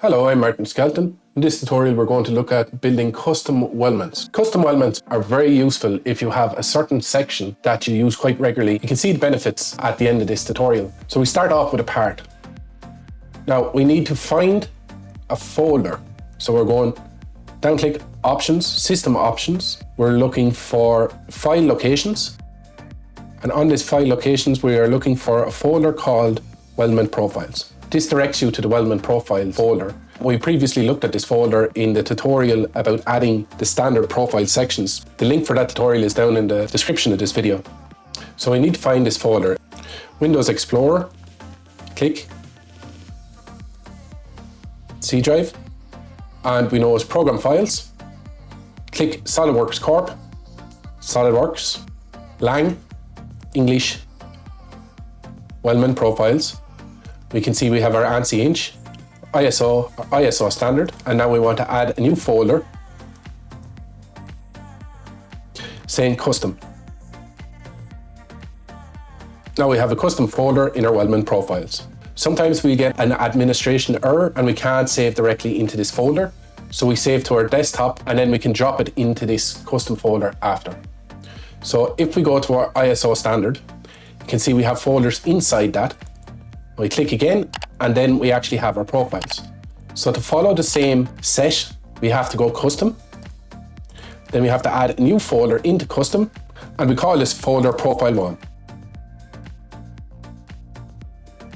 Hello, I'm Martin Skelton. In this tutorial, we're going to look at building custom weldments. Custom weldments are very useful if you have a certain section that you use quite regularly. You can see the benefits at the end of this tutorial. So we start off with a part. Now we need to find a folder. So we're going down click options, system options. We're looking for file locations. And on this file locations, we are looking for a folder called Weldment Profiles. This directs you to the Weldment Profile folder. We previously looked at this folder in the tutorial about adding the standard profile sections. The link for that tutorial is down in the description of this video. So we need to find this folder. Windows Explorer, click C drive, and we know it's Program Files. Click SolidWorks Corp, SolidWorks, Lang, English, Weldment Profiles. We can see we have our ANSI inch, ISO standard, and now we want to add a new folder saying custom. Now we have a custom folder in our Weldment Profiles. Sometimes we get an administration error and we can't save directly into this folder. So we save to our desktop and then we can drop it into this custom folder after. So if we go to our ISO standard, you can see we have folders inside that. We click again, and then we actually have our profiles. So to follow the same set, we have to go custom. Then we have to add a new folder into custom, and we call this folder profile 1.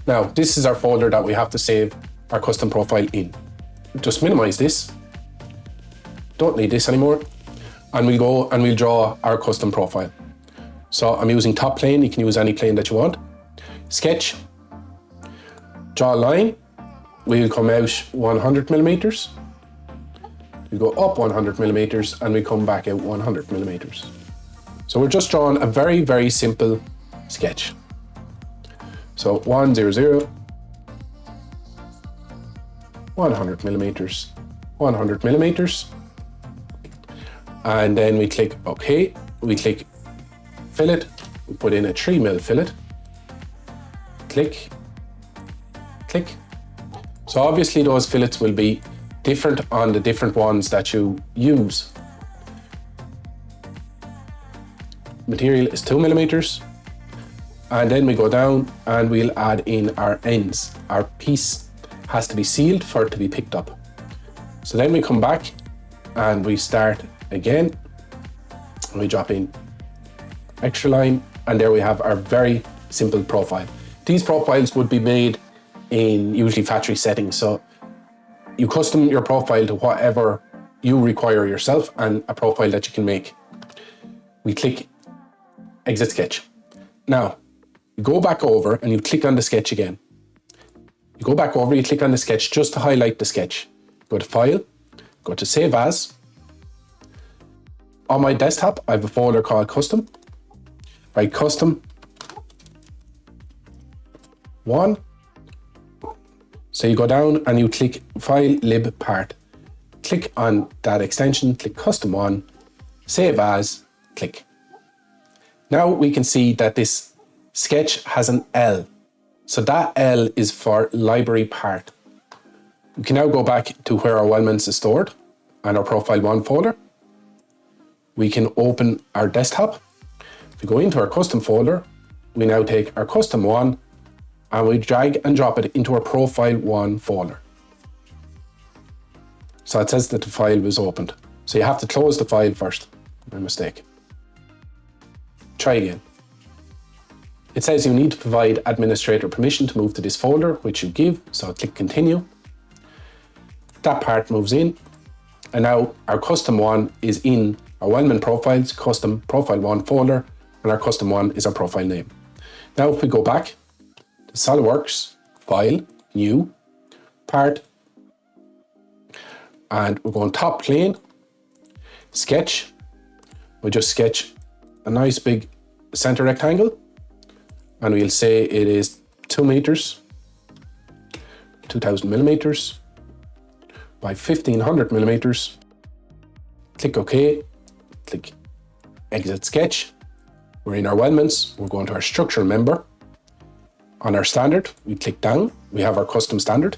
Now, this is our folder that we have to save our custom profile in. Just minimize this. Don't need this anymore. And we'll go and we'll draw our custom profile. So I'm using top plane. You can use any plane that you want. Sketch. Draw a line, we'll come out 100 millimeters. We go up 100 millimeters and we come back out 100 millimeters. So we're just drawing a very, very simple sketch. So 100, 100 millimeters, 100 millimeters. And then we click OK, we click fillet, we put in a 3mm fillet, click. Click. So obviously those fillets will be different on the different ones that you use. Material is 2 millimeters. And then we go down and we'll add in our ends. Our piece has to be sealed for it to be picked up. So then we come back and we start again. And we drop in extra line, and there we have our very simple profile. These profiles would be made in usually factory settings. So you custom your profile to whatever you require yourself and a profile that you can make. We click exit sketch. Now, you go back over and you click on the sketch again. You go back over, you click on the sketch just to highlight the sketch. Go to File, go to Save As. On my desktop, I have a folder called Custom. Write Custom 1. So you go down and you click File Lib Part. Click on that extension, click Custom 1, Save As, click. Now we can see that this sketch has an L. So that L is for library part. We can now go back to where our weldments is stored and our Profile 1 folder. We can open our desktop. If we go into our custom folder, we now take our Custom 1 and we drag and drop it into our Profile 1 folder. So it says that the file was opened. So you have to close the file first. My mistake. Try again. It says you need to provide administrator permission to move to this folder, which you give. So click Continue. That part moves in. And now our Custom 1 is in our Weldment Profiles Custom Profile 1 folder, and our Custom 1 is our profile name. Now if we go back, SolidWorks, File, New, Part, and we're going top plane, sketch. We'll just sketch a nice big center rectangle, and we'll say it is 2 meters, 2000 millimeters by 1500 millimeters. Click OK, click Exit Sketch. We're in our weldments, we're going to our structural member. On our standard, we click down, we have our custom standard.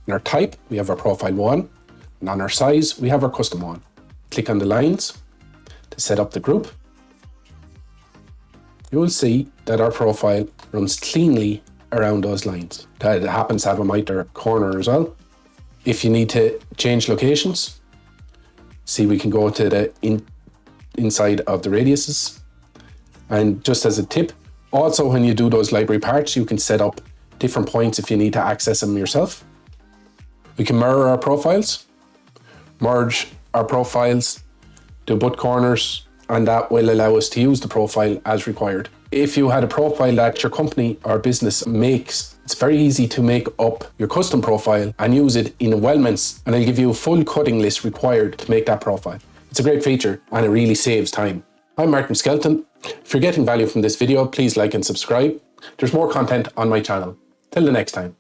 On our type, we have our profile 1, and on our size, we have our custom 1. Click on the lines to set up the group. You will see that our profile runs cleanly around those lines. That happens to have a miter corner as well. If you need to change locations, see we can go to the inside of the radiuses. And just as a tip, also when you do those library parts, you can set up different points if you need to access them yourself. We can mirror our profiles, merge our profiles, do butt corners, and that will allow us to use the profile as required. If you had a profile that your company or business makes, it's very easy to make up your custom profile and use it in Weldments, and it'll give you a full cutting list required to make that profile. It's a great feature and it really saves time. I'm Mark from Skelton. If you're getting value from this video, please like and subscribe. There's more content on my channel. Till the next time.